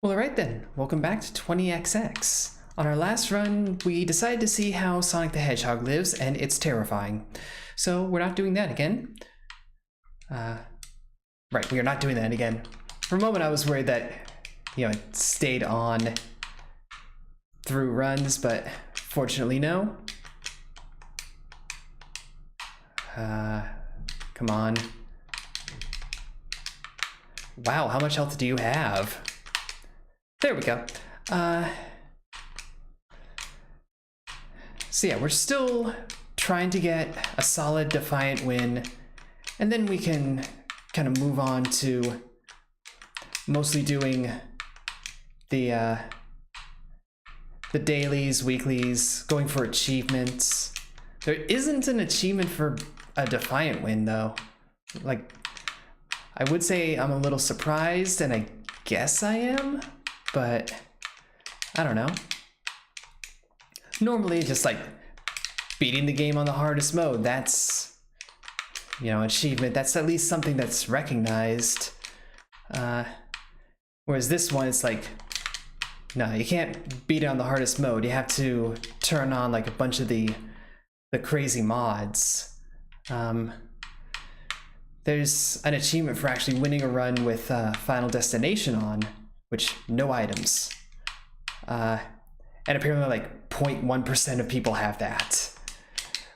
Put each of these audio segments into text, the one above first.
Well, alright then, welcome back to 20XX. On our last run, we decided to see how Sonic the Hedgehog lives, and it's terrifying. So we're not doing that again. Right, we are not doing that again. For a moment I was worried that, it stayed on through runs, but fortunately no. Come on. Wow, how much health do you have? There we go. So yeah, we're still trying to get a solid Defiant win, and then we can kind of move on to mostly doing the dailies, weeklies, going for achievements. There isn't an achievement for a Defiant win though. Like, I would say I'm a little surprised, and I guess I am, but I don't know. Normally just like beating the game on the hardest mode, that's, achievement. That's at least something that's recognized. Whereas this one, it's like, no, you can't beat it on the hardest mode. You have to turn on like a bunch of the crazy mods. There's an achievement for actually winning a run with Final Destination on, which no items. And apparently like 0.1% of people have that,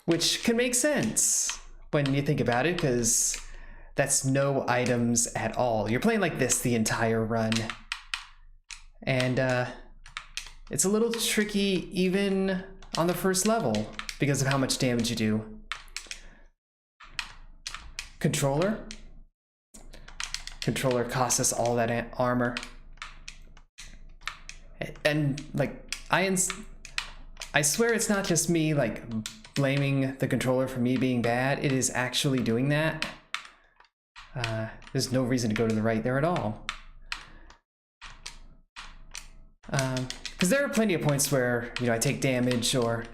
which can make sense when you think about it, because that's no items at all. You're playing like this the entire run. And it's a little tricky even on the first level because of how much damage you do. Controller costs us all that armor. And like, I swear it's not just me like blaming the controller for me being bad. It is actually doing that. There's no reason to go to the right there at all. Because there are plenty of points where, I take damage or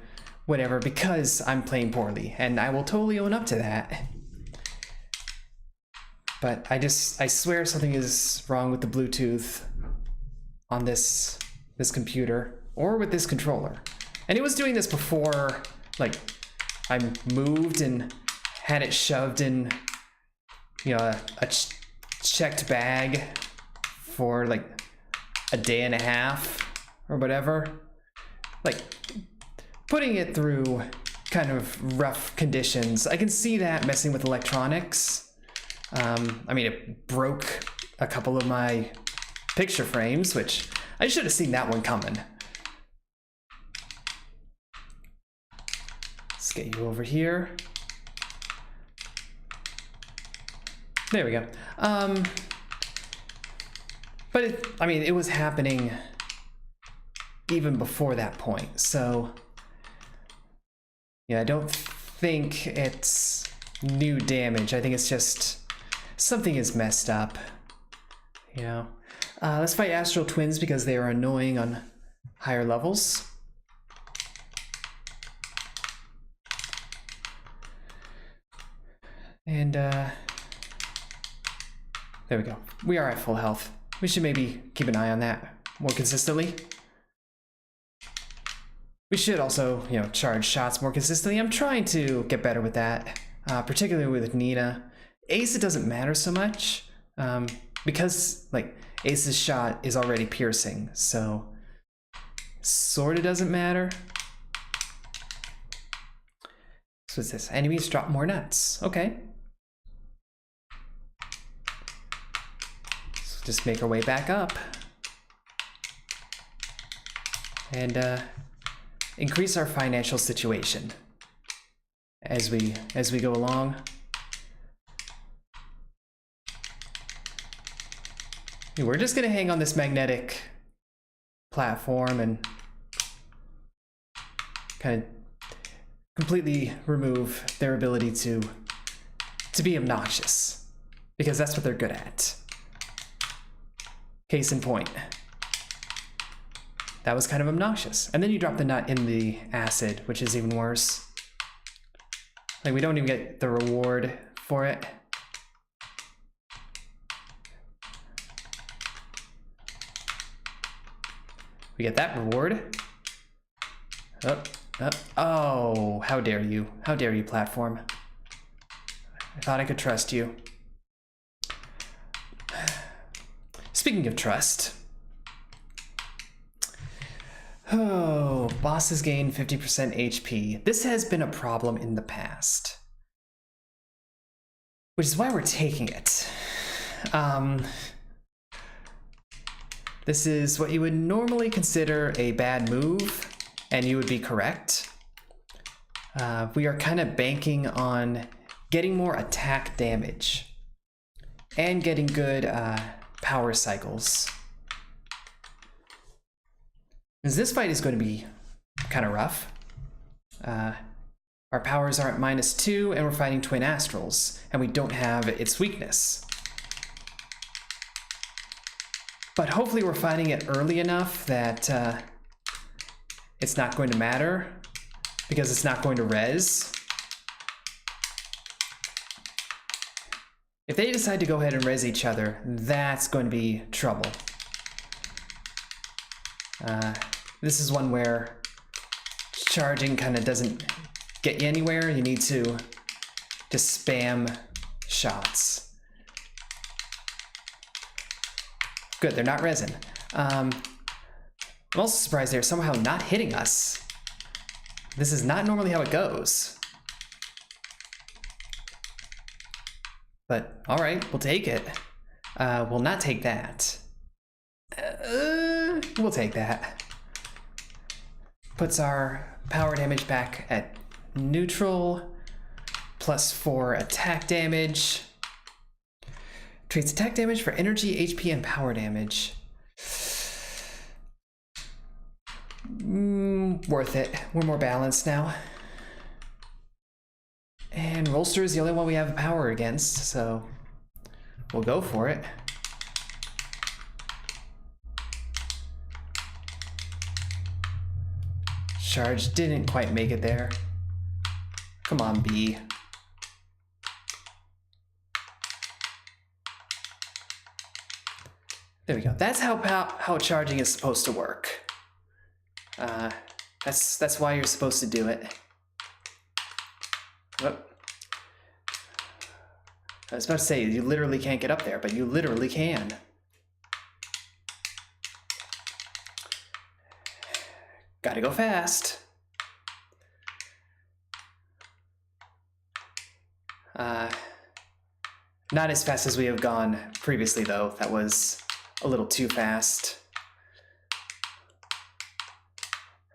whatever because I'm playing poorly, and I will totally own up to that. But I swear something is wrong with the Bluetooth on this computer or with this controller. And it was doing this before, like, I moved and had it shoved in, a checked bag for like a day and a half or whatever. Like, putting it through kind of rough conditions. I can see that messing with electronics. I mean, it broke a couple of my picture frames, which I should have seen that one coming. Let's get you over here. There we go. But it was happening even before that point, so yeah, I don't think it's new damage. I think it's just something is messed up, Let's fight Astral Twins because they are annoying on higher levels. And there we go. We are at full health. We should maybe keep an eye on that more consistently. We should also, charge shots more consistently. I'm trying to get better with that, particularly with Nina. Ace, it doesn't matter so much, because like Ace's shot is already piercing, so sort of doesn't matter. So what's this? Enemies drop more nuts. Okay. So just make our way back up and increase our financial situation as we go along. We're just gonna hang on this magnetic platform and kind of completely remove their ability to be obnoxious, because that's what they're good at. Case in point, that was kind of obnoxious. And then you drop the nut in the acid, which is even worse. Like, we don't even get the reward for it. We get that reward. Oh, how dare you. How dare you, platform. I thought I could trust you. Speaking of trust. Oh, bosses gain 50% HP. This has been a problem in the past. Which is why we're taking it. This is what you would normally consider a bad move, and you would be correct. We are kind of banking on getting more attack damage and getting good power cycles. Because this fight is going to be kind of rough. Our powers are at -2, and we're fighting twin astrals, and we don't have its weakness. But hopefully we're fighting it early enough that it's not going to matter, because it's not going to res. If they decide to go ahead and res each other, that's going to be trouble. This is one where charging kind of doesn't get you anywhere. You need to just spam shots. Good, they're not resin. I'm also surprised they're somehow not hitting us. This is not normally how it goes. But all right, we'll take it. We'll not take that. We'll take that. Puts our power damage back at neutral, +4 attack damage. Trades attack damage for energy, HP, and power damage. Worth it. We're more balanced now. And Rolster is the only one we have power against, so we'll go for it. Charge didn't quite make it there. Come on, B. There we go. That's how charging is supposed to work. That's why you're supposed to do it. Whoop. I was about to say, you literally can't get up there, but you literally can. Gotta go fast. Not as fast as we have gone previously, though. That was a little too fast.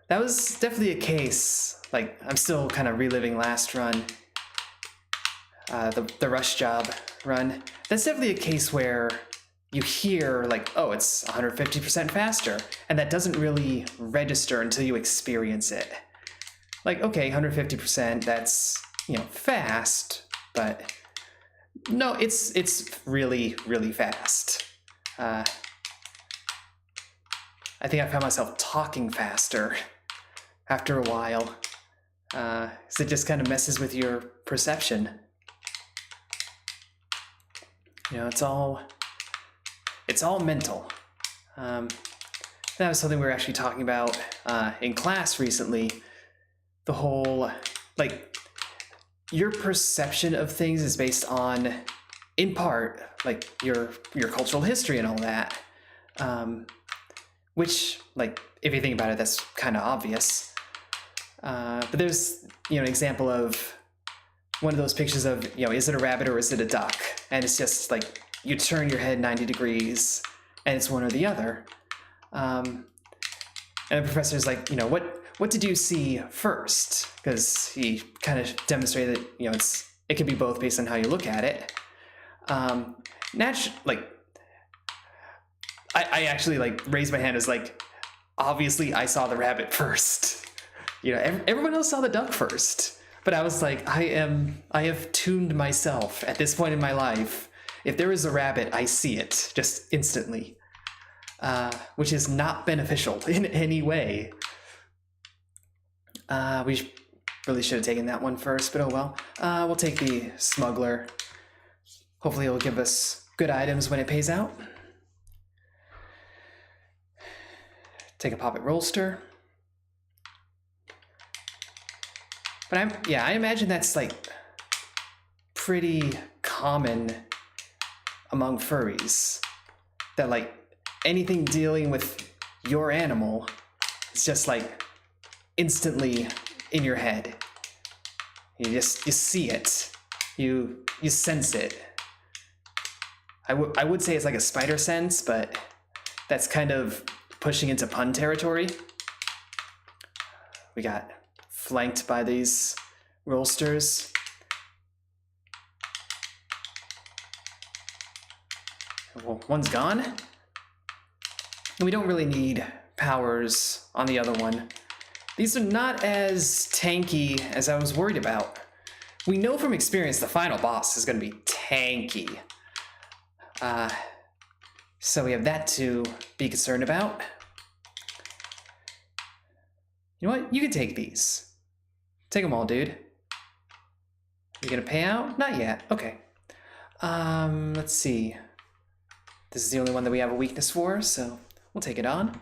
That was definitely a case. Like, I'm still kind of reliving last run. The rush job run. That's definitely a case where you hear like, oh, it's 150% faster, and that doesn't really register until you experience it. Like, okay, 150%, that's, you know, fast, but no, it's really, really fast. I think I found myself talking faster after a while, so it just kind of messes with your perception. You know, it's all mental. That was something we were actually talking about in class recently. The whole, like, your perception of things is based on, in part, like your cultural history and all that. Which, like, if you think about it, that's kind of obvious. But there's, you know, an example of one of those pictures of, you know, is it a rabbit or is it a duck? And it's just like, you turn your head 90 degrees and it's one or the other. And the professor's like, you know, what did you see first? Because he kind of demonstrated that, you know, it can be both based on how you look at it. Like, I actually like raised my hand as like, obviously I saw the rabbit first. You know, everyone else saw the duck first. But I was like, I have tuned myself at this point in my life. If there is a rabbit, I see it just instantly, which is not beneficial in any way. We really should have taken that one first, but oh well. We'll take the smuggler. Hopefully it'll give us good items when it pays out. Take a pop at Rollster. But I imagine that's like pretty common among furries. That like anything dealing with your animal is just like instantly in your head. You see it. You sense it. I would say it's like a spider sense, but that's kind of pushing into pun territory. We got flanked by these rollsters. Well, one's gone. And we don't really need powers on the other one. These are not as tanky as I was worried about. We know from experience the final boss is going to be tanky. So we have that to be concerned about. You know what? You can take these. Take them all, dude. You gonna pay out? Not yet. Okay. Let's see. This is the only one that we have a weakness for, so we'll take it on.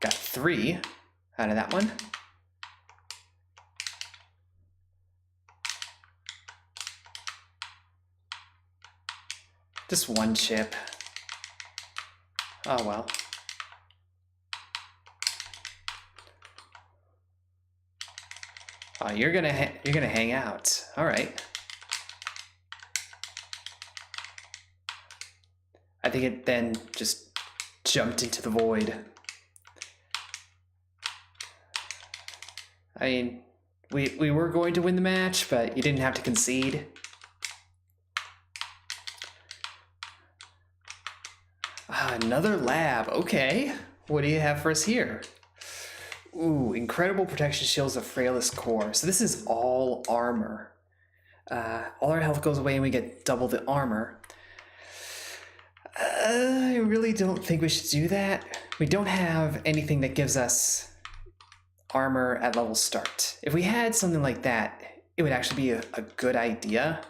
Got 3 out of that one. Just 1 chip. Oh well. Oh, you're gonna hang out. All right. I think it then just jumped into the void. I mean, we were going to win the match, but you didn't have to concede. Another lab. Okay. What do you have for us here? Ooh, incredible protection shields of frailest core. So this is all armor. All our health goes away and we get double the armor. I really don't think we should do that. We don't have anything that gives us armor at level start. If we had something like that, it would actually be a good idea,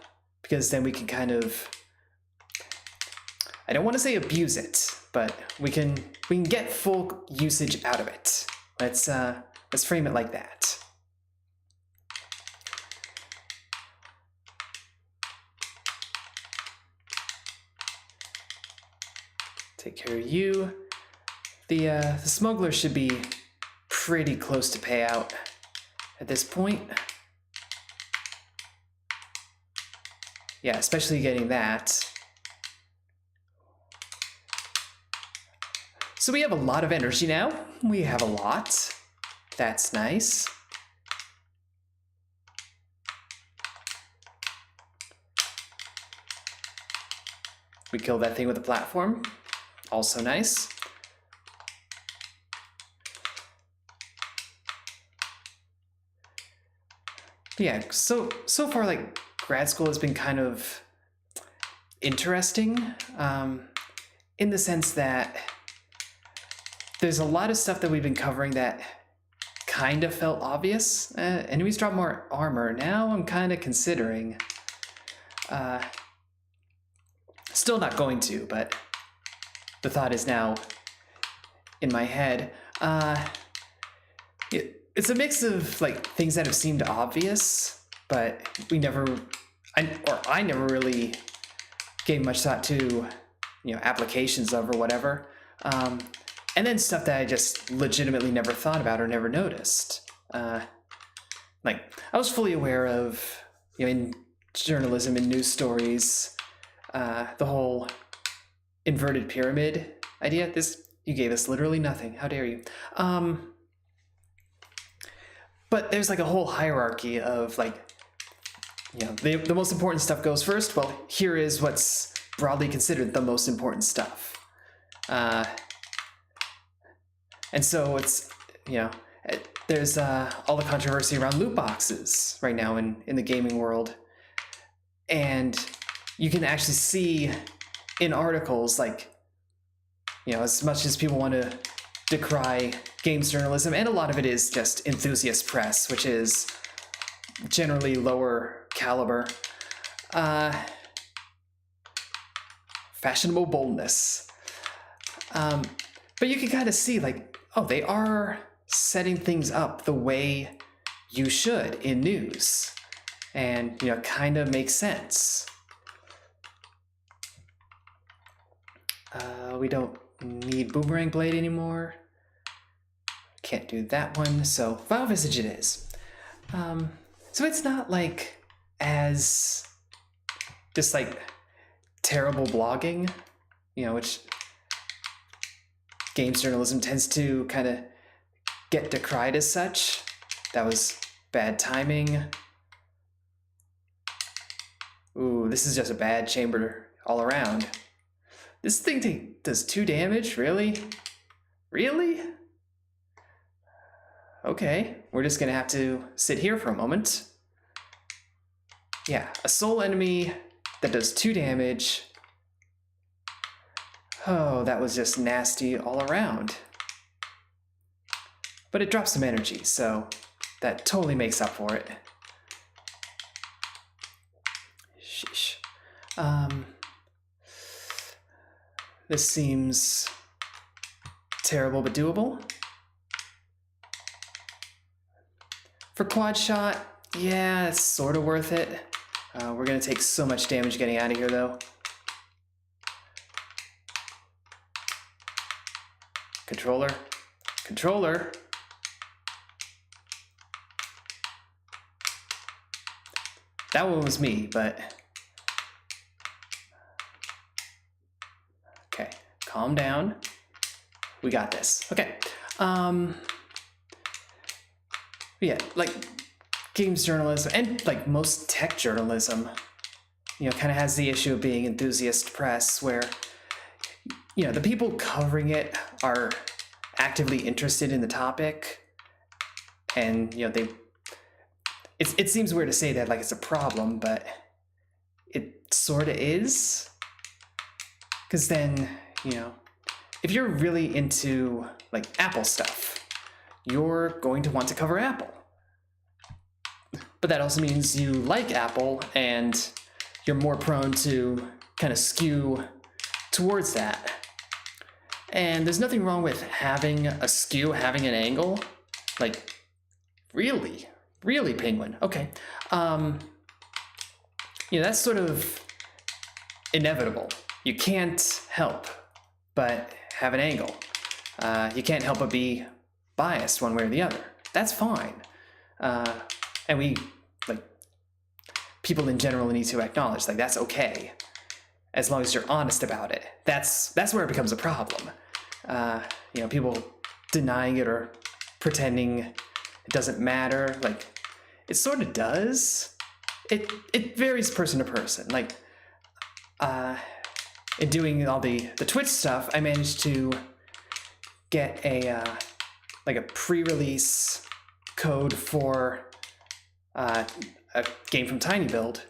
because then we can kind of, I don't want to say abuse it, but we can get full usage out of it. Let's frame it like that. Take care of you. The smuggler should be pretty close to payout at this point. Yeah, especially getting that. So we have a lot of energy now. We have a lot. That's nice. We killed that thing with a platform. Also nice. Yeah, so far, like, grad school has been kind of interesting, in the sense that there's a lot of stuff that we've been covering that kind of felt obvious. Enemies drop more armor. Now I'm kind of considering, still not going to, but the thought is now in my head. It's a mix of like things that have seemed obvious, but I never really gave much thought to, applications of or whatever. And then stuff that I just legitimately never thought about or never noticed. Like, I was fully aware of, in journalism and news stories, the whole inverted pyramid idea. You gave us literally nothing. How dare you? But there's like a whole hierarchy of like, the most important stuff goes first. Well, here is what's broadly considered the most important stuff. And so it's, there's all the controversy around loot boxes right now in the gaming world. And you can actually see in articles, like, as much as people want to decry games journalism, and a lot of it is just enthusiast press, which is generally lower caliber. fashionable boldness. But you can kind of see, like, oh, they are setting things up the way you should in news. And, you know, it kind of makes sense. We don't need Boomerang Blade anymore. Can't do that one, so Vile Visage it is. So it's not like as just like terrible blogging, you know, which games journalism tends to kind of get decried as such. That was bad timing. Ooh, this is just a bad chamber all around. This thing does 2 damage? Really? Really? Okay, we're just gonna have to sit here for a moment. Yeah, a soul enemy that does 2 damage. Oh, that was just nasty all around. But it drops some energy, so that totally makes up for it. Sheesh. This seems terrible but doable. For quad shot, yeah, it's sort of worth it. We're gonna take so much damage getting out of here though. Controller. Controller. That one was me, but... Okay, calm down. We got this. Okay. Yeah, like games journalism and like most tech journalism, you know, kind of has the issue of being enthusiast press where, you know, the people covering it are actively interested in the topic, and, you know, it seems weird to say that like it's a problem, but it sort of is. Because then, you know, if you're really into like Apple stuff, you're going to want to cover Apple. But that also means you like Apple and you're more prone to kind of skew towards that. And there's nothing wrong with having a skew, having an angle. Like, really, Penguin. Okay. You know, that's sort of inevitable. You can't help but have an angle. You can't help but be biased one way or the other. That's fine. And we, like, people in general need to acknowledge, like, that's okay. As long as you're honest about it. That's where it becomes a problem. You know, people denying it or pretending it doesn't matter. Like, it sort of does. It varies person to person. Like, in doing all the Twitch stuff, I managed to get a pre-release code for a game from Tiny Build,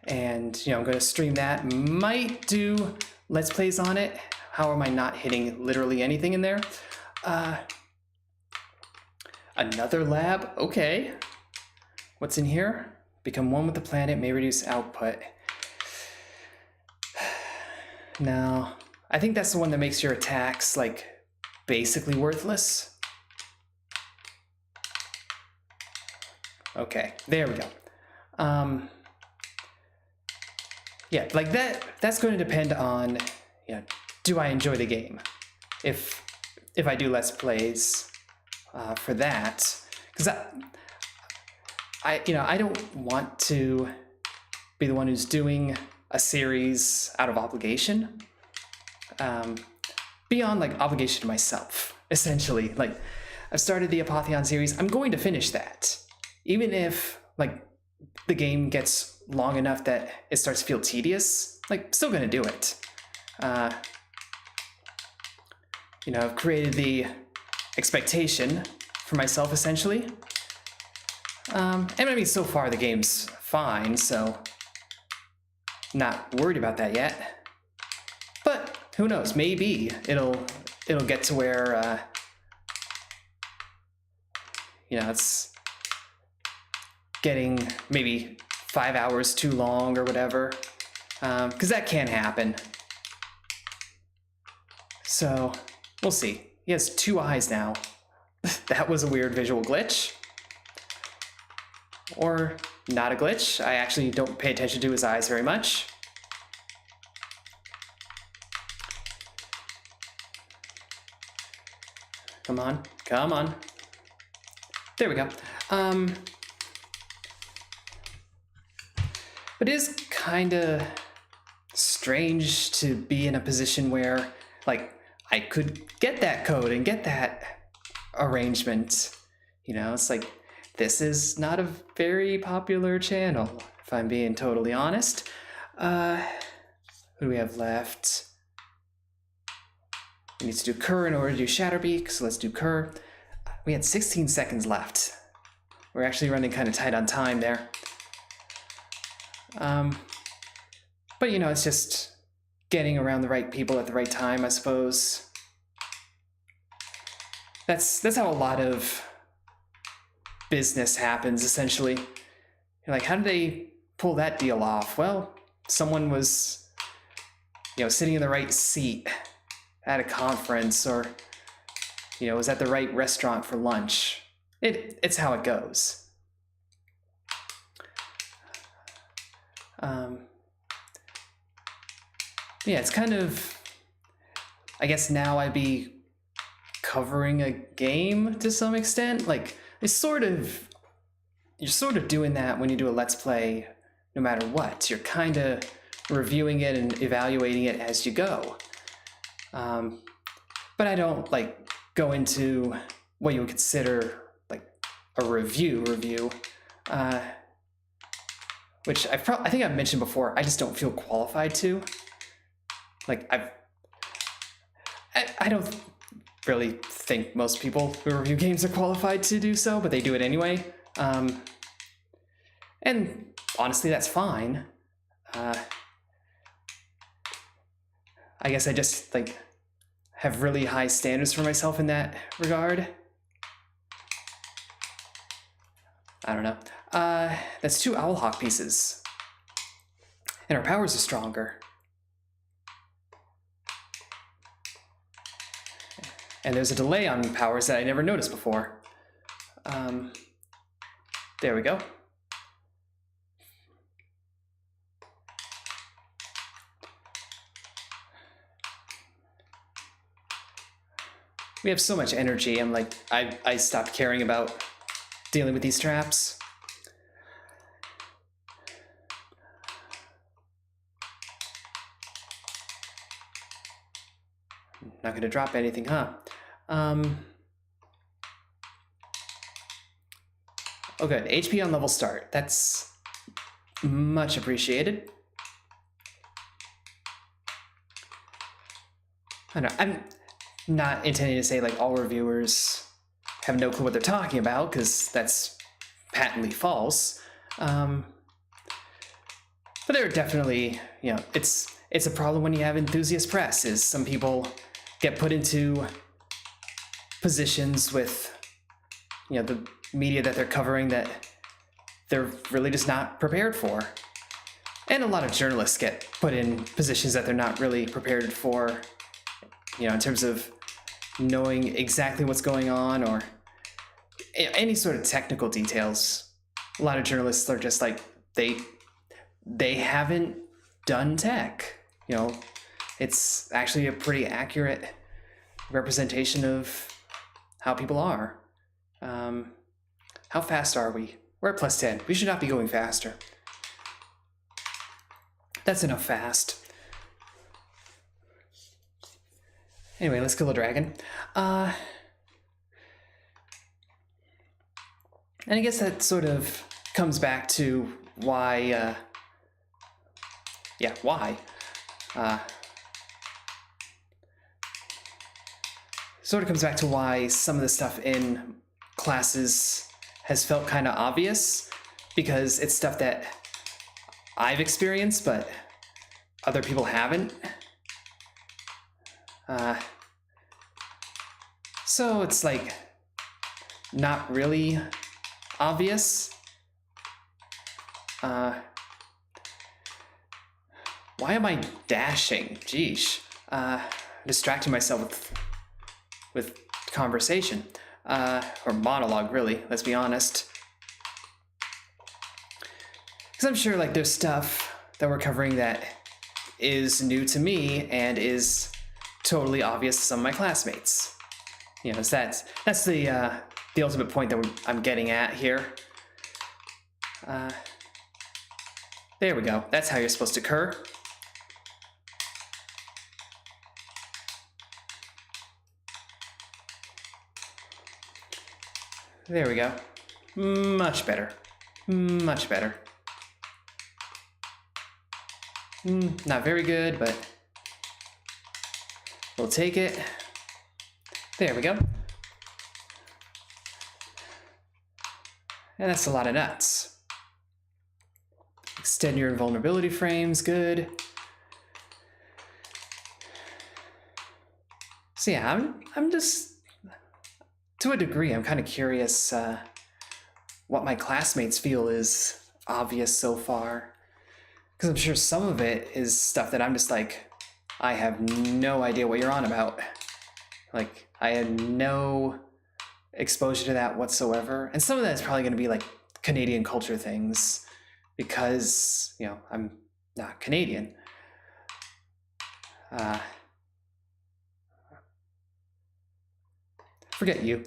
and, you know, I'm going to stream that. Might do Let's Plays on it. How am I not hitting literally anything in there? Another lab? Okay. What's in here? Become one with the planet, may reduce output. No, I think that's the one that makes your attacks, like, basically worthless. Okay, there we go. Yeah, like that's going to depend on, you know, do I enjoy the game? If I do Let's Plays for that, because I don't want to be the one who's doing a series out of obligation, beyond like obligation to myself, essentially. Like, I've started the Apotheon series. I'm going to finish that, even if like the game gets long enough that it starts to feel tedious. Like, still gonna do it. You know, I've created the expectation for myself, essentially. And I mean, so far the game's fine, so not worried about that yet. But who knows? Maybe it'll get to where you know, it's getting maybe 5 hours too long or whatever, because that can happen. So we'll see. He has 2 eyes now. That was a weird visual glitch. Or not a glitch. I actually don't pay attention to his eyes very much. Come on, come on. There we go. But it is kind of strange to be in a position where, like, I could get that code and get that arrangement. You know, it's like, this is not a very popular channel, if I'm being totally honest. Who do we have left? We need to do Kerr in order to do Shatterbeak, so let's do Kerr. We had 16 seconds left. We're actually running kind of tight on time there. But you know, it's just getting around the right people at the right time, I suppose. That's how a lot of business happens, essentially. You're like, how did they pull that deal off? Well, someone was, you know, sitting in the right seat at a conference, or, you know, was at the right restaurant for lunch. It's how it goes. Yeah, it's kind of, I guess now I'd be covering a game to some extent. Like, it's sort of, you're sort of doing that when you do a Let's Play no matter what. You're kind of reviewing it and evaluating it as you go. But I don't, like, go into what you would consider, like, a review, which I think I've mentioned before. I just don't feel qualified to. Like, I don't really think most people who review games are qualified to do so, but they do it anyway. And honestly, that's fine. I guess I just, like, have really high standards for myself in that regard. I don't know. That's 2 Owlhawk pieces. And our powers are stronger. And there's a delay on powers that I never noticed before. There we go. We have so much energy, I'm like, I stopped caring about dealing with these traps. Not gonna drop anything, huh? Oh good, HP on level start. That's much appreciated. I don't know, I'm not intending to say like all reviewers have no clue what they're talking about, because that's patently false. But there are definitely, you know, it's a problem when you have enthusiast press, is some people get put into positions with, you know, the media that they're covering that they're really just not prepared for. And a lot of journalists get put in positions that they're not really prepared for, you know, in terms of knowing exactly what's going on or any sort of technical details. A lot of journalists are just like, they haven't done tech. You know, it's actually a pretty accurate representation of how people are. How fast are we? We're at +10. We should not be going faster. That's enough fast. Anyway, let's kill a dragon. And I guess that sort of comes back to why, sort of comes back to why some of the stuff in classes has felt kind of obvious, because it's stuff that I've experienced, but other people haven't. So it's like not really obvious. Why am I dashing? Geesh. distracting myself with conversation. Or monologue, really, let's be honest. Because I'm sure like there's stuff that we're covering that is new to me and is totally obvious to some of my classmates. You know, so that's the ultimate point that I'm getting at here. There we go. That's how you're supposed to cur. There we go. Much better. Much better. Not very good, but we'll take it. There we go. And that's a lot of nuts. Extend your invulnerability frames, good. So yeah, I'm just, to a degree, I'm kind of curious what my classmates feel is obvious so far. Because I'm sure some of it is stuff that I'm just like, I have no idea what you're on about. Like, I had no exposure to that whatsoever. And some of that is probably going to be like Canadian culture things because, you know, I'm not Canadian. Forget you.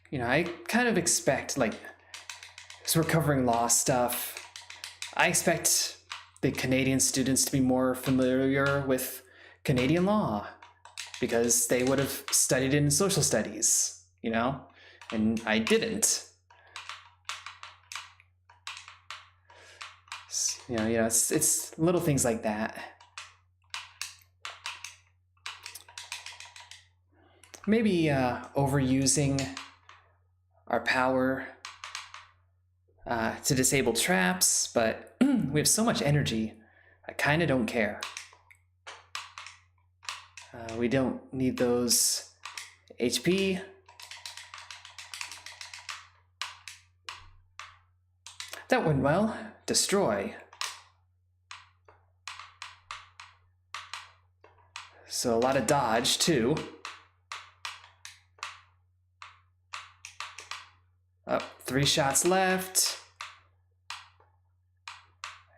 You know, I kind of expect, like, as we're covering law stuff, I expect the Canadian students to be more familiar with Canadian law because they would have studied in social studies, you know, and I didn't. You know, it's little things like that. Maybe overusing our power to disable traps, but we have so much energy, I kind of don't care. We don't need those HP. That went well. Destroy. So a lot of dodge, too. Oh, 3 shots left.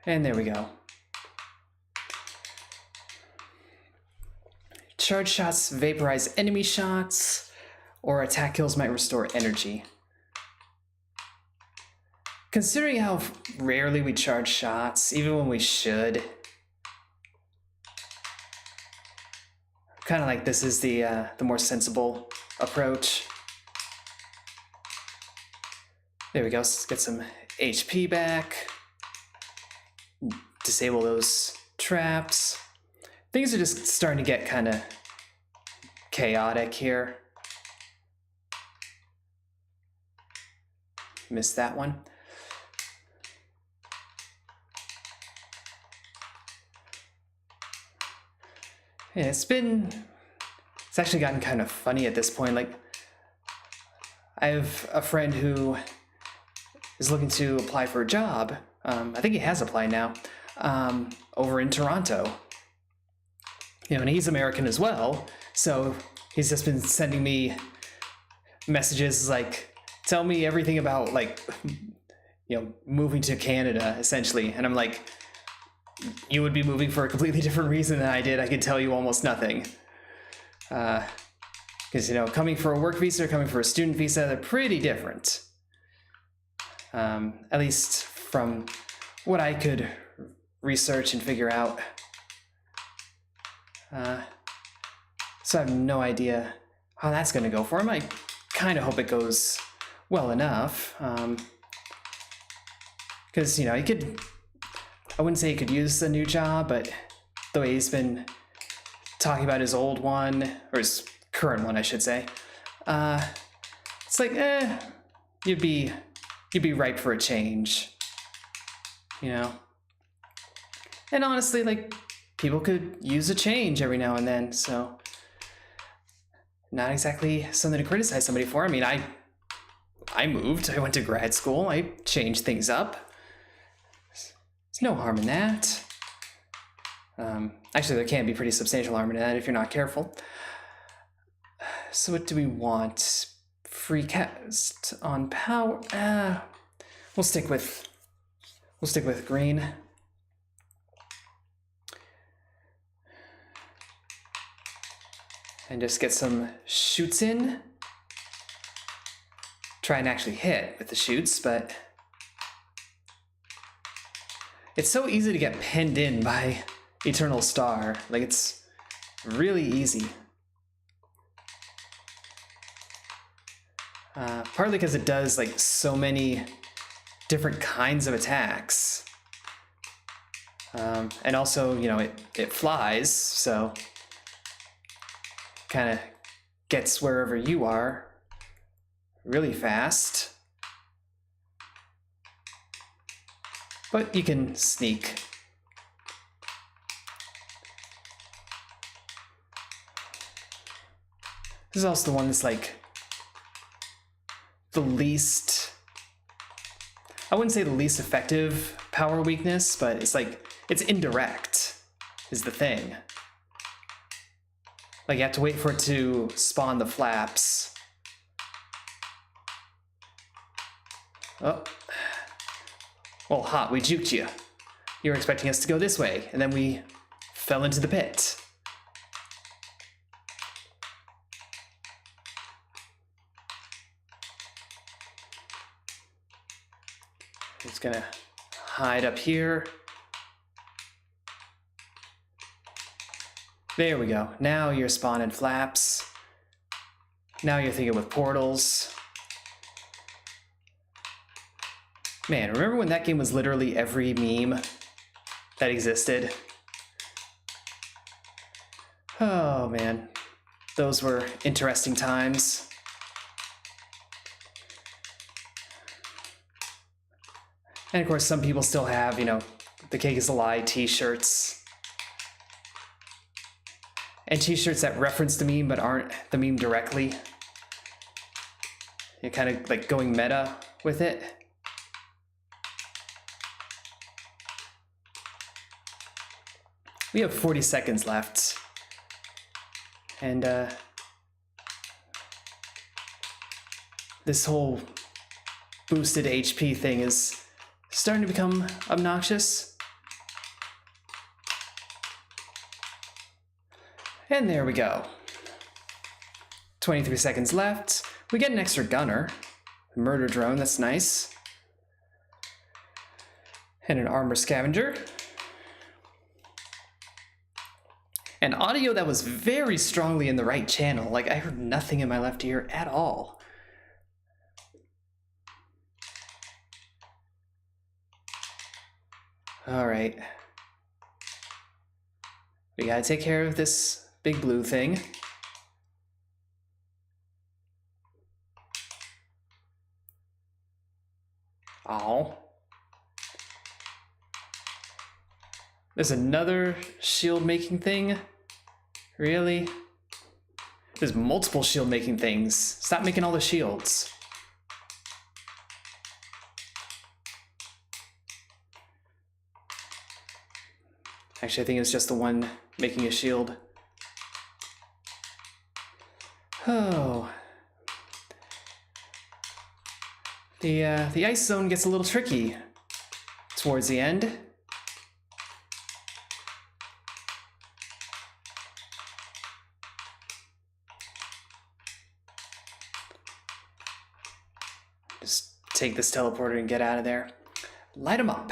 And there we go. Charge shots vaporize enemy shots, or attack kills might restore energy. Considering how rarely we charge shots, even when we should, kind of like this is the more sensible approach. There we go, let's get some HP back. Disable those traps. Things are just starting to get kind of chaotic here. Missed that one. Yeah, it's actually gotten kind of funny at this point. Like, I have a friend who is looking to apply for a job. I think he has applied now, over in Toronto. You know, and he's American as well, so he's just been sending me messages like, tell me everything about, like, you know, moving to Canada, essentially. And I'm like, you would be moving for a completely different reason than I did. I could tell you almost nothing. Because, you know, coming for a work visa or coming for a student visa, they're pretty different. At least from what I could research and figure out. So I have no idea how that's going to go for him. I kind of hope it goes well enough. Because, you know, I wouldn't say he could use a new job, but the way he's been talking about his old one, or his current one, I should say, it's like, you'd be ripe for a change, you know? And honestly, like, people could use a change every now and then, so not exactly something to criticize somebody for. I mean, I moved, I went to grad school, I changed things up. There's no harm in that. Actually, there can be pretty substantial harm in that if you're not careful. So what do we want? Free cast on power. We'll stick with green. And just get some shoots in. Try and actually hit with the shoots, but it's so easy to get pinned in by Eternal Star. Like, it's really easy. Partly because it does like so many different kinds of attacks. And also, you know, it flies, so kind of gets wherever you are really fast. But you can sneak. This is also the one that's like the least, I wouldn't say the least effective power weakness, but it's like, it's indirect is the thing. Like, you have to wait for it to spawn the flaps. Oh. Well, hot, we juked you. You were expecting us to go this way, and then we fell into the pit. Just gonna hide up here. There we go. Now you're spawning flaps. Now you're thinking with portals. Man, remember when that game was literally every meme that existed? Oh man, those were interesting times. And of course, some people still have, you know, the cake is a lie t-shirts. And t-shirts that reference the meme but aren't the meme directly. You're kind of like going meta with it. We have 40 seconds left. And this whole boosted HP thing is starting to become obnoxious. And there we go. 23 seconds left. We get an extra gunner. Murder drone, that's nice. And an armor scavenger. And audio that was very strongly in the right channel. Like, I heard nothing in my left ear at all. All right. We gotta take care of this big blue thing. Oh. There's another shield making thing? Really? There's multiple shield making things. Stop making all the shields. Actually, I think it's just the one making a shield. Oh. The ice zone gets a little tricky towards the end. Just take this teleporter and get out of there. Light them up.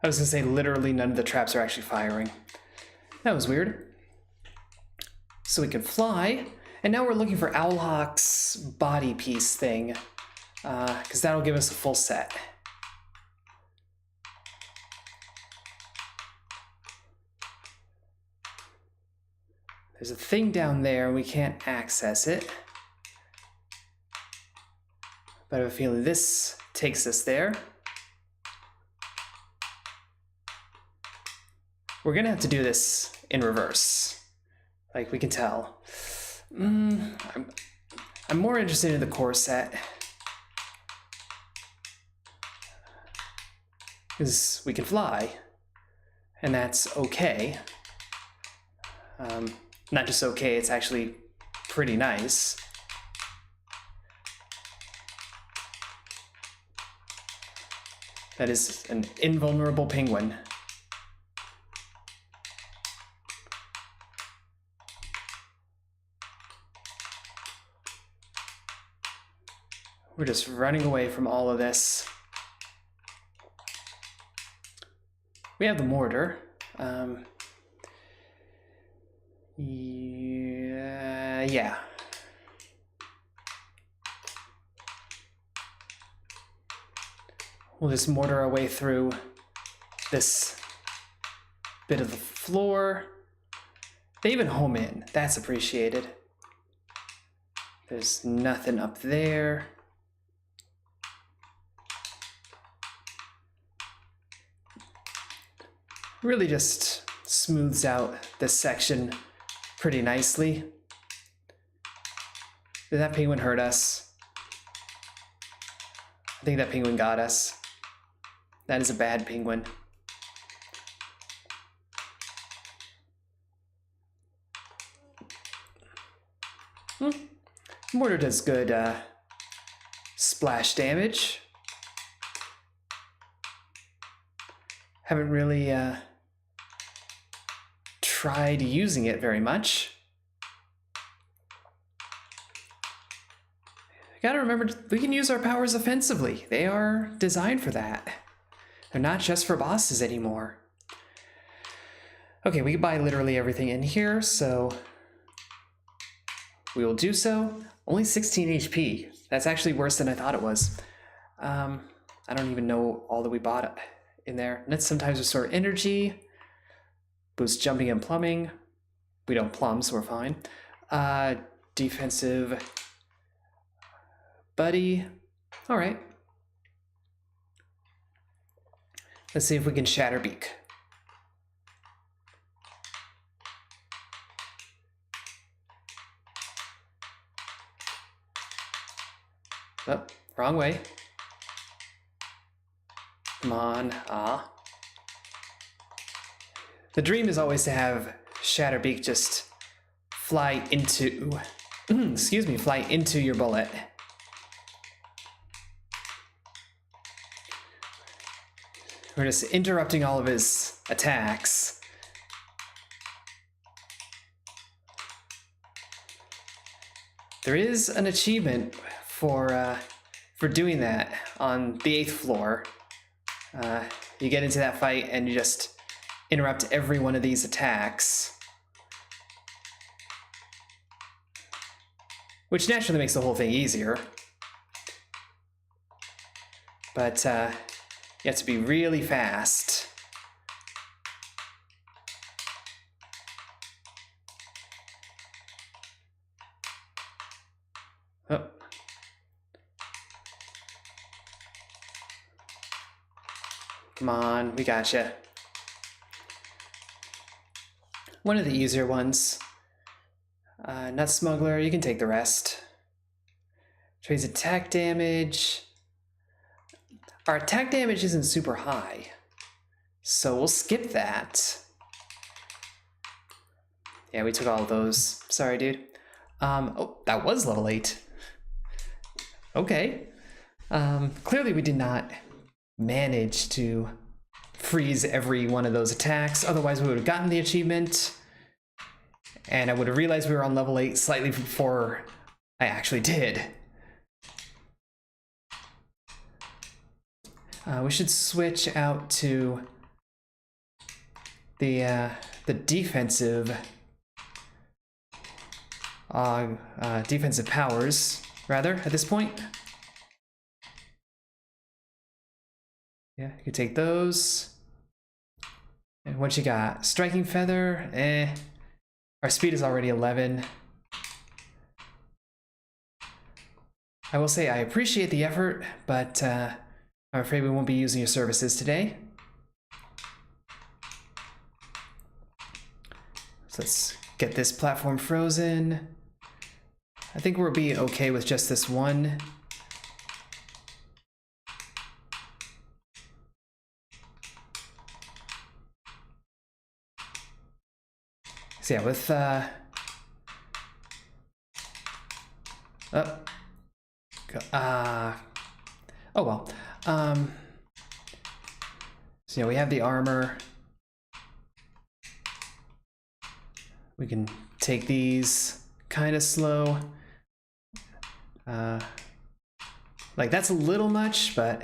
I was gonna say literally none of the traps are actually firing. That was weird. So we can fly, and now we're looking for Owlhawk's body piece thing, because that'll give us a full set. There's a thing down there, and we can't access it. But I have a feeling this takes us there. We're gonna have to do this in reverse. Like, we can tell. I'm more interested in the core set. Because we can fly, and that's okay. Not just okay, it's actually pretty nice. That is an invulnerable penguin. We're just running away from all of this. We have the mortar. Yeah. We'll just mortar our way through this bit of the floor. They even home in. That's appreciated. There's nothing up there. Really just smooths out this section pretty nicely. Did that penguin hurt us? I think that penguin got us. That is a bad penguin. Mortar does good splash damage. Haven't really tried using it very much. Gotta remember, we can use our powers offensively. They are designed for that. They're not just for bosses anymore. Okay, we can buy literally everything in here, so we will do so. Only 16 HP. That's actually worse than I thought it was. I don't even know all that we bought in there. Let's sometimes restore energy. Boost jumping and plumbing. We don't plumb, so we're fine. Defensive buddy. All right. Let's see if we can shatter beak. Oh, wrong way. Come on. Ah. The dream is always to have Shatterbeak just fly into, excuse me, fly into your bullet. We're just interrupting all of his attacks. There is an achievement for doing that on the 8th floor. You get into that fight and you just interrupt every one of these attacks, which naturally makes the whole thing easier. But you have to be really fast. Oh. Come on, we gotcha. One of the easier ones. Nut Smuggler, you can take the rest. Trades attack damage. Our attack damage isn't super high, so we'll skip that. Yeah, we took all of those. Sorry, dude. Oh, that was level 8. Okay. Clearly we did not manage to freeze every one of those attacks, otherwise we would have gotten the achievement, and I would have realized we were on level 8 slightly before I actually did. We should switch out to the defensive defensive powers, rather, at this point. Yeah, you can take those. And what you got? Striking Feather, eh. Our speed is already 11. I will say I appreciate the effort, but I'm afraid we won't be using your services today. So let's get this platform frozen. I think we'll be okay with just this one. So yeah, with oh well. So yeah, we have the armor. We can take these kind of slow. Like that's a little much, but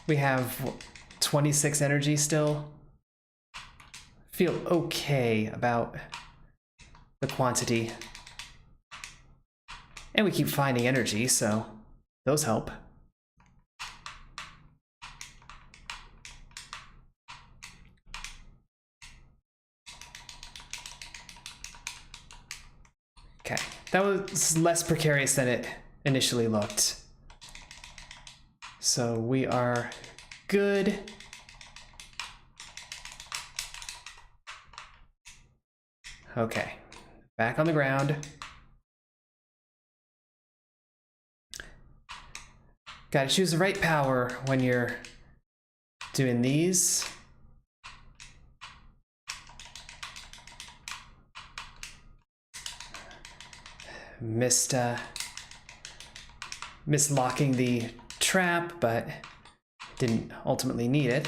we have 26 energy still. Feel okay about the quantity. And we keep finding energy, so those help. Okay, that was less precarious than it initially looked. So we are good. Okay, back on the ground. Gotta choose the right power when you're doing these. Mislocking the trap, but didn't ultimately need it.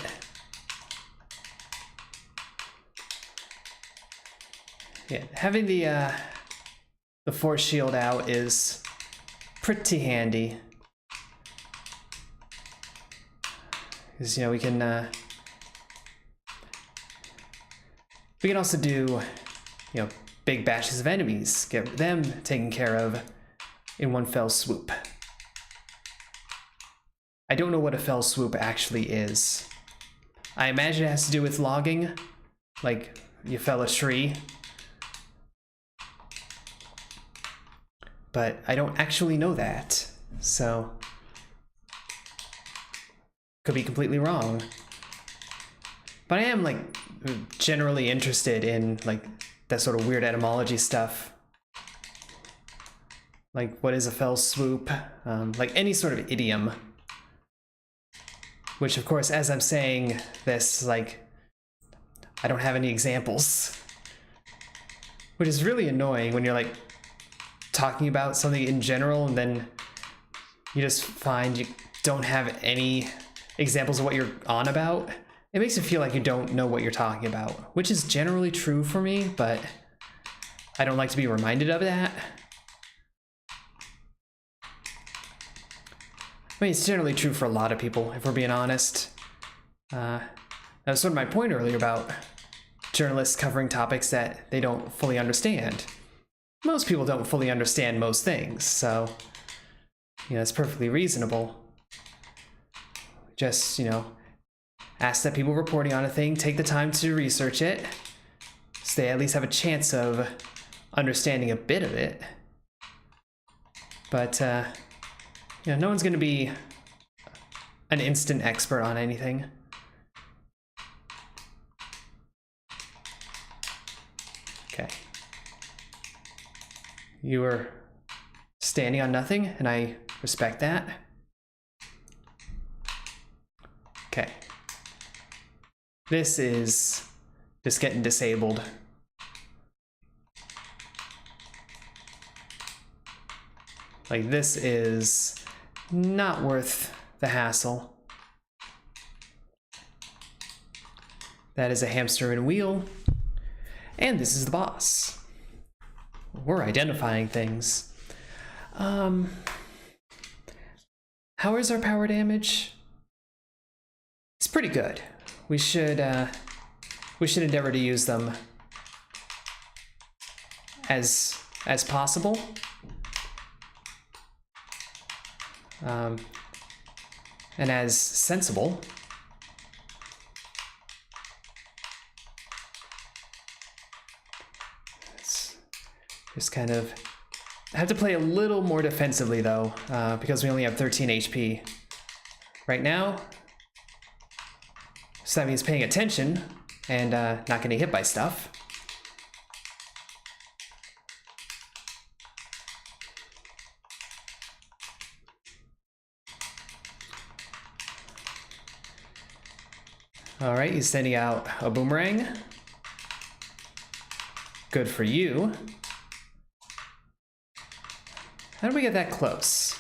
Yeah, having the force shield out is pretty handy. Because, you know, we can also do, you know, big batches of enemies, get them taken care of in one fell swoop. I don't know what a fell swoop actually is. I imagine it has to do with logging, like you fell a tree. But I don't actually know that, so could be completely wrong. But I am like generally interested in like that sort of weird etymology stuff. Like what is a fell swoop? Like any sort of idiom. Which of course, as I'm saying this, like I don't have any examples. Which is really annoying when you're like talking about something in general and then you just find you don't have any examples of what you're on about. It makes you feel like you don't know what you're talking about, which is generally true for me, but I don't like to be reminded of that. I mean, it's generally true for a lot of people, if we're being honest. That was sort of my point earlier about journalists covering topics that they don't fully understand. Most people don't fully understand most things, so, you know, it's perfectly reasonable. Just, you know, ask that people reporting on a thing take the time to research it, so they at least have a chance of understanding a bit of it. But, you know, no one's going to be an instant expert on anything. Okay. You were standing on nothing, and I respect that. Okay. This is just getting disabled. Like, this is not worth the hassle. That is a hamster and wheel. And this is the boss. We're identifying things. How is our power damage? It's pretty good. We should endeavor to use them as possible. And as sensible. It's just kind of I have to play a little more defensively though, because we only have 13 HP right now. So that means paying attention and not getting hit by stuff. All right, he's sending out a boomerang. Good for you. How did we get that close?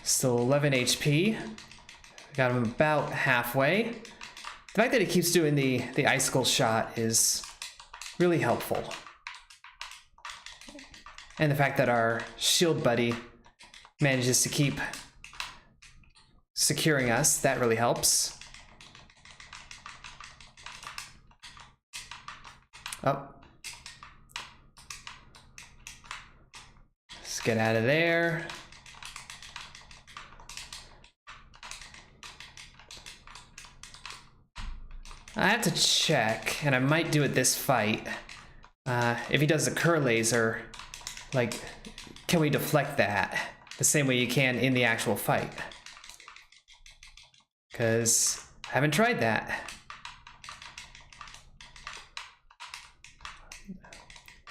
Still 11 HP. Got him about halfway. The fact that he keeps doing the icicle shot is really helpful. And the fact that our shield buddy manages to keep securing us, that really helps. Oh. Let's get out of there. I have to check, and I might do it this fight. If he does the cur laser, like, can we deflect that the same way you can in the actual fight? Because I haven't tried that.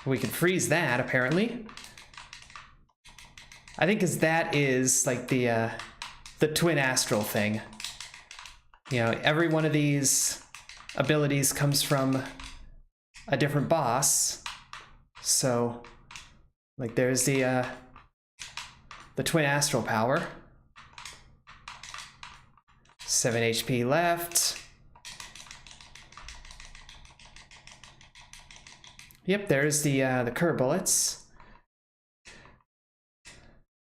We can freeze that, apparently. I think because that is like the twin astral thing. You know, every one of these abilities comes from a different boss. So, like, there's the twin astral power. 7 HP left. Yep, there's the cur bullets.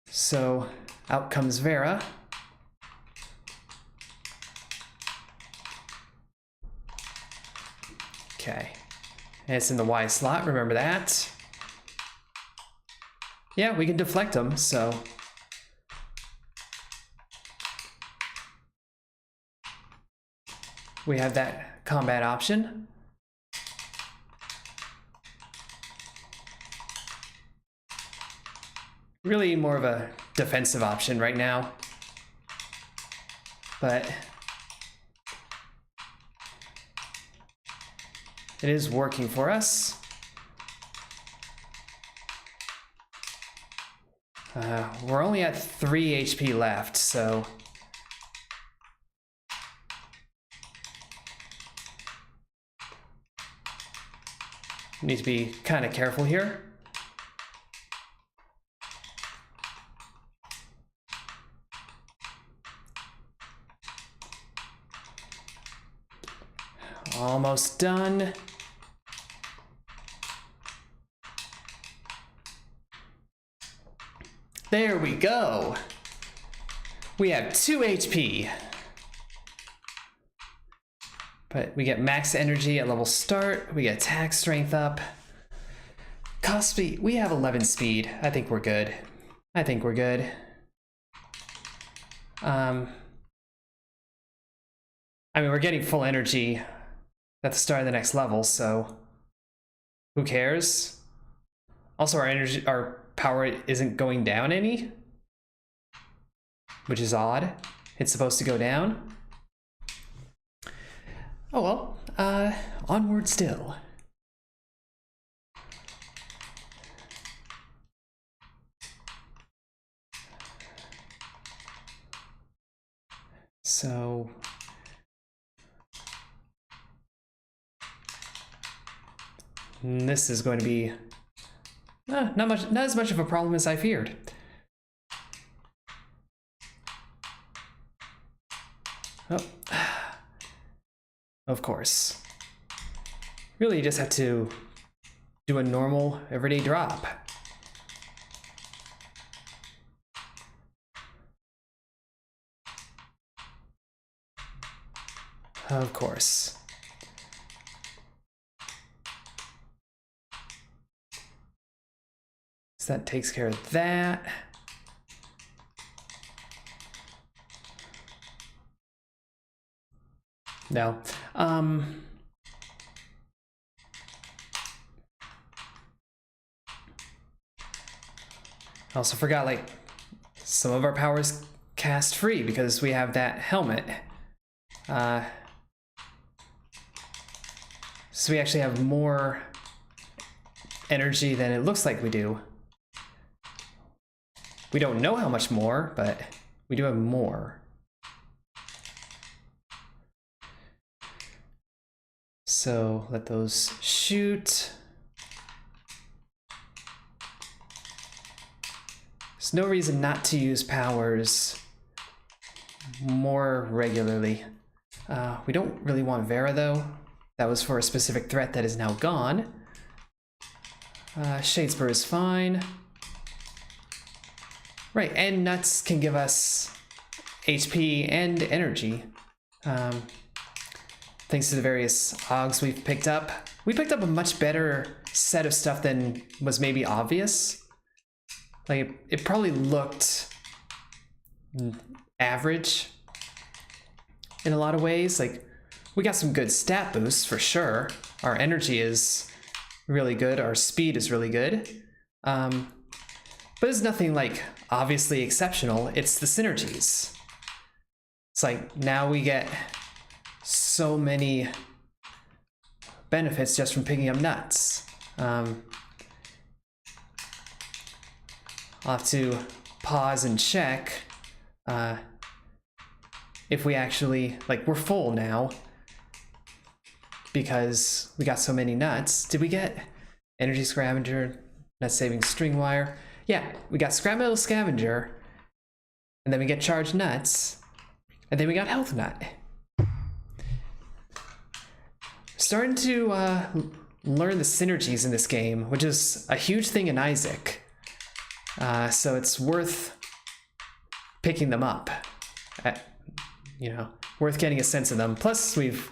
So out comes Vera. Okay, and it's in the Y slot, remember that. Yeah, we can deflect them, so. We have that combat option. Really more of a defensive option right now. But it is working for us. We're only at 3 HP left, so need to be kind of careful here. Almost done. There we go. We have 2 HP. But we get max energy at level start. We get attack strength up. Cost speed. We have 11 speed. I think we're good. I think we're good. I mean, we're getting full energy at the start of the next level, so who cares? Also, our power isn't going down any, which is odd. It's supposed to go down. Oh well, onward still. So this is going to be not as much of a problem as I feared. Oh, of course. Really, you just have to do a normal everyday drop. Of course. So that takes care of that. No. I also forgot, like, some of our powers cast free because we have that helmet. So we actually have more energy than it looks like we do. We don't know how much more, but we do have more. So let those shoot. There's no reason not to use powers more regularly. We don't really want Vera though. That was for a specific threat that is now gone. Shadespur is fine. Right, and nuts can give us HP and energy. Thanks to the various Augs we've picked up. We picked up a much better set of stuff than was maybe obvious. Like, it probably looked average in a lot of ways. Like, we got some good stat boosts for sure. Our energy is really good. Our speed is really good. But it's nothing like obviously exceptional. It's the synergies. It's like now we get so many benefits just from picking up nuts. I'll have to pause and check if we actually, like, we're full now because we got so many nuts. Did we get energy scavenger, nut saving string wire? Yeah, we got scrap metal scavenger, and then we get charged nuts, and then we got health nut. Starting to learn the synergies in this game, which is a huge thing in Isaac. So it's worth picking them up, you know, worth getting a sense of them. Plus, we've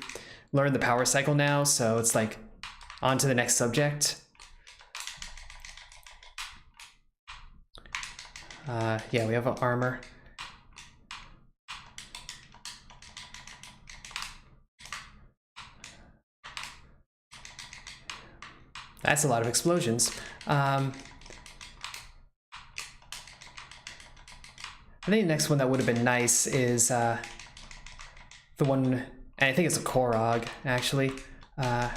learned the power cycle now, so it's like on to the next subject. Yeah, we have an armor. That's a lot of explosions. I think the next one that would have been nice is the one, and I think it's a Korog, actually. The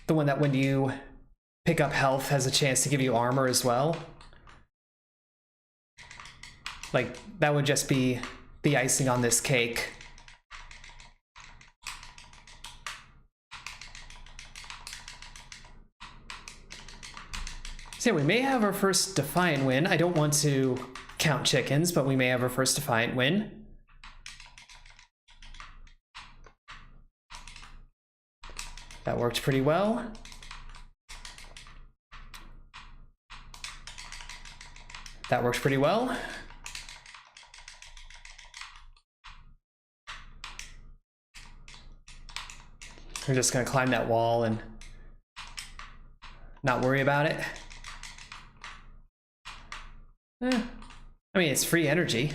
one that when you pick up health has a chance to give you armor as well. Like, that would just be the icing on this cake. So yeah, we may have our first Defiant win. I don't want to count chickens, but we may have our first Defiant win. That worked pretty well. That worked pretty well. We're just gonna climb that wall and not worry about it. I mean, it's free energy.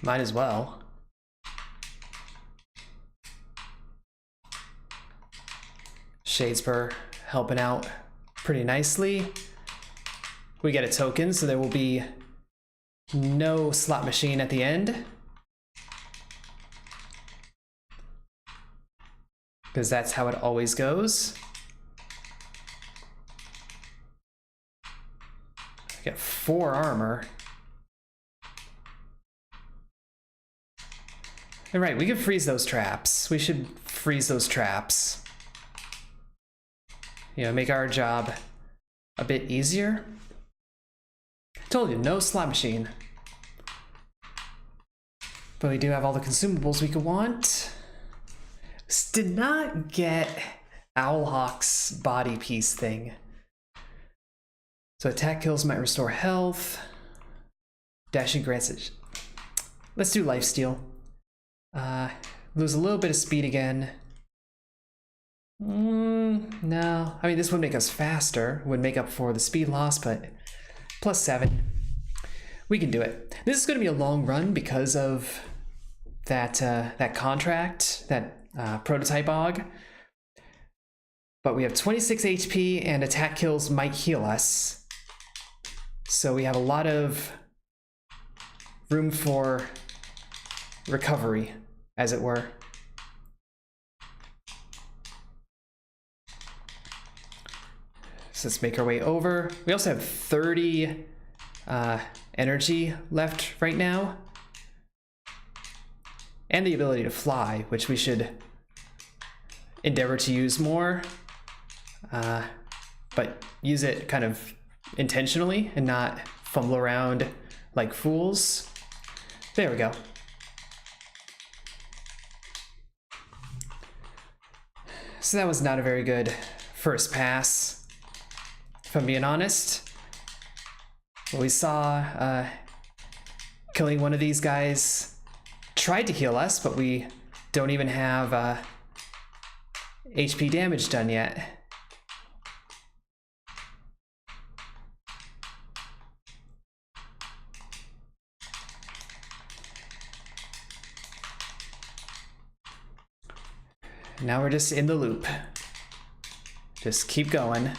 Might as well. Shadespur helping out pretty nicely. We get a token, so there will be no slot machine at the end. Because that's how it always goes. I get 4 armor. And right, we can freeze those traps. We should freeze those traps. You know, make our job a bit easier. Told you, no slot machine. But we do have all the consumables we could want. Did not get Owlhawk's body piece thing. So attack kills might restore health. Dashing grants it. Let's do lifesteal. Lose a little bit of speed again. No, I mean this would make us faster. Would make up for the speed loss, but +7. We can do it. This is going to be a long run because of that that contract, that prototype AUG. But we have 26 HP and attack kills might heal us. So we have a lot of room for recovery, as it were. So let's make our way over. We also have 30 energy left right now. And the ability to fly, which we should endeavor to use more. But use it kind of intentionally and not fumble around like fools. There we go. So that was not a very good first pass, if I'm being honest. We saw killing one of these guys tried to heal us, but we don't even have HP damage done yet. Now we're just in the loop. Just keep going.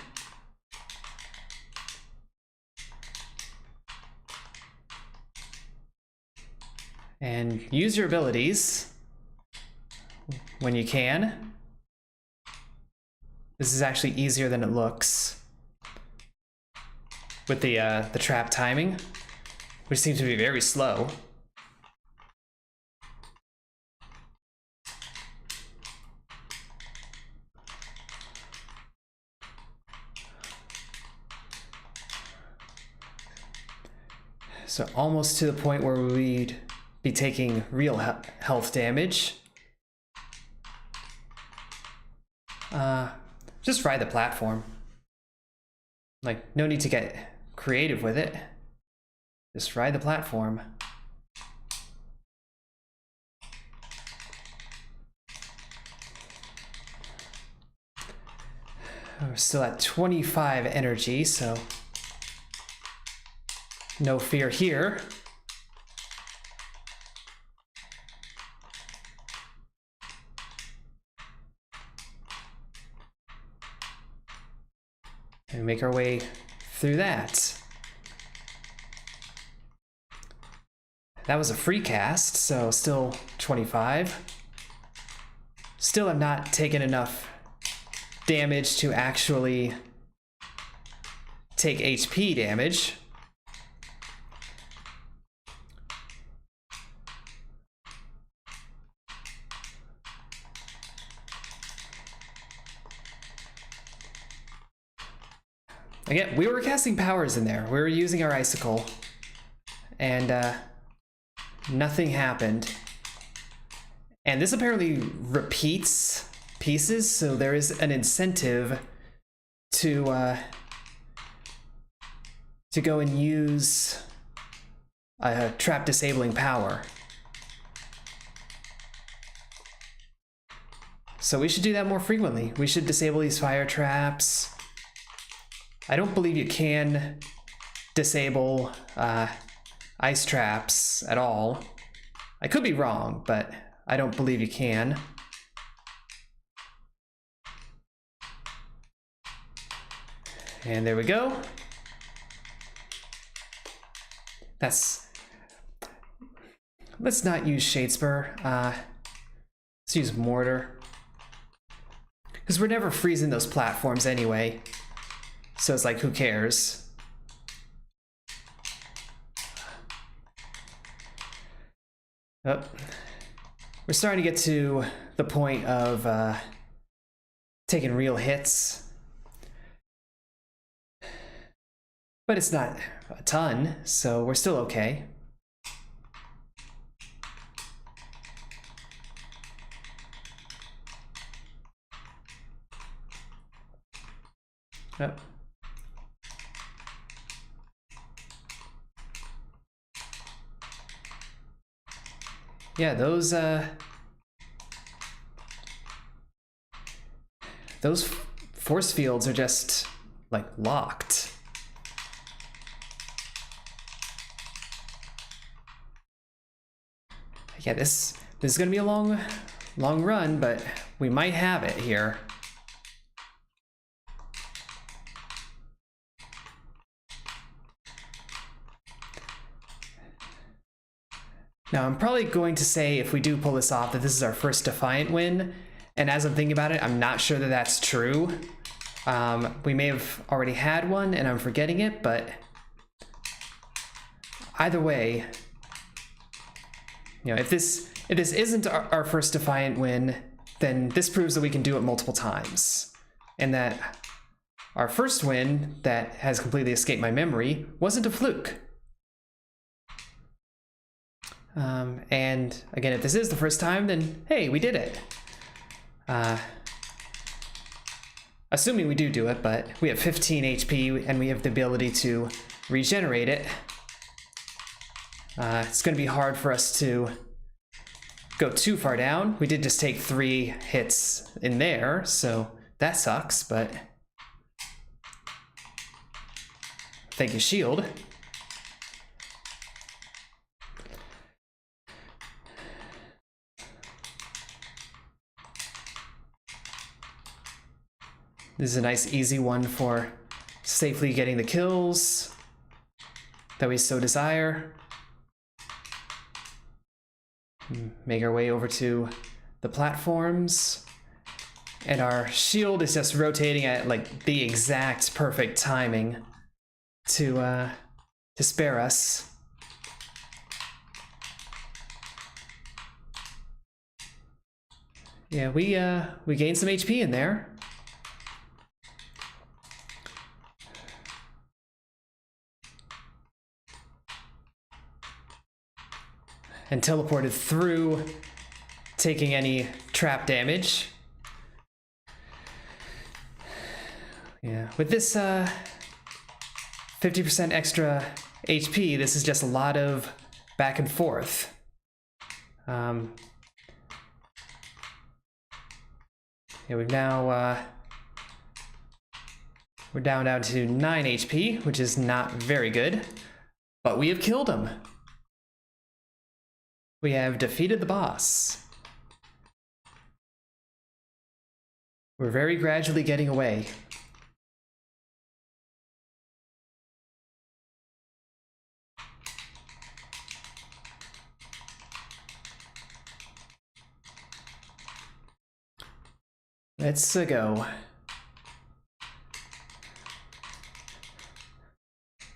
And use your abilities when you can. This is actually easier than it looks with the trap timing, which seems to be very slow. So almost to the point where we'd be taking real health damage. Just ride the platform. Like, no need to get creative with it. Just ride the platform. We're still at 25 energy, so no fear here. And make our way through that. That was a free cast, so still 25. Still have not taken enough damage to actually take HP damage. Again, we were casting powers in there. We were using our icicle, and nothing happened. And this apparently repeats pieces, so there is an incentive to go and use a trap disabling power. So we should do that more frequently. We should disable these fire traps. I don't believe you can disable ice traps at all. I could be wrong, but I don't believe you can. And there we go. Let's not use Shadespur. Let's use Mortar. Because we're never freezing those platforms anyway. So it's like, who cares? Oh. We're starting to get to the point of taking real hits. But it's not a ton, so we're still okay. Oh. Yeah, those force fields are just like locked. Yeah, this is gonna be a long run, but we might have it here. Now, I'm probably going to say, if we do pull this off, that this is our first Defiant win. And as I'm thinking about it, I'm not sure that that's true. We may have already had one and I'm forgetting it, but either way, if this isn't our first Defiant win, then this proves that we can do it multiple times, and that our first win that has completely escaped my memory wasn't a fluke. And again, if this is the first time, then hey, we did it. Assuming we do it, but we have 15 HP and we have the ability to regenerate it. It's going to be hard for us to go too far down. We did just take 3 hits in there, so that sucks, but thank you, shield. This is a nice easy one for safely getting the kills that we so desire. Make our way over to the platforms, and our shield is just rotating at like the exact perfect timing to spare us. Yeah, we gained some HP in there. And teleported through, taking any trap damage. Yeah, with this 50% extra HP, this is just a lot of back and forth. Yeah, we've now we're down to 9 HP, which is not very good, but we have killed him. We have defeated the boss. We're very gradually getting away. Let's go.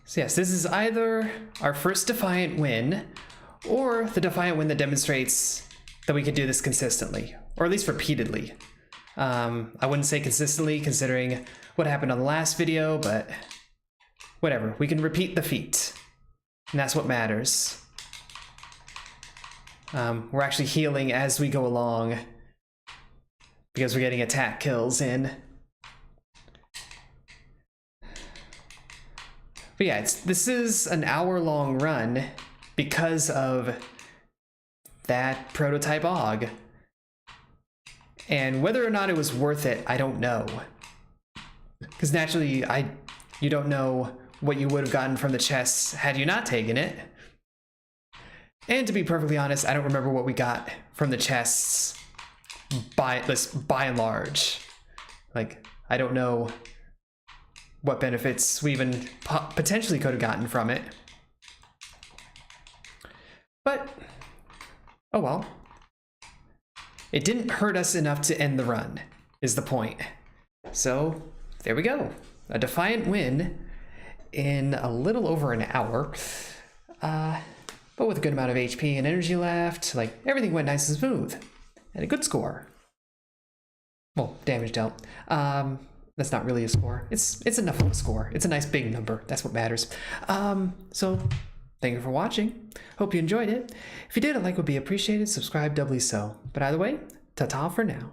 So yes, this is either our first Defiant win, or the Defiant win that demonstrates that we can do this consistently, or at least repeatedly. I wouldn't say consistently considering what happened on the last video, but whatever, we can repeat the feat, and that's what matters. We're actually healing as we go along because we're getting attack kills in. But yeah, this is an hour-long run because of that prototype AUG. And whether or not it was worth it, I don't know. Because naturally, you don't know what you would have gotten from the chests had you not taken it. And to be perfectly honest, I don't remember what we got from the chests by and large. Like, I don't know what benefits we even potentially could have gotten from it. But, oh well. It didn't hurt us enough to end the run, is the point. So, there we go. A Defiant win in a little over an hour. But with a good amount of HP and energy left, like, everything went nice and smooth. And a good score. Well, damage dealt. That's not really a score. It's enough of a score. It's a nice big number. That's what matters. So, thank you for watching. Hope you enjoyed it. If you did, a like would be appreciated. Subscribe doubly so. But either way, ta-ta for now.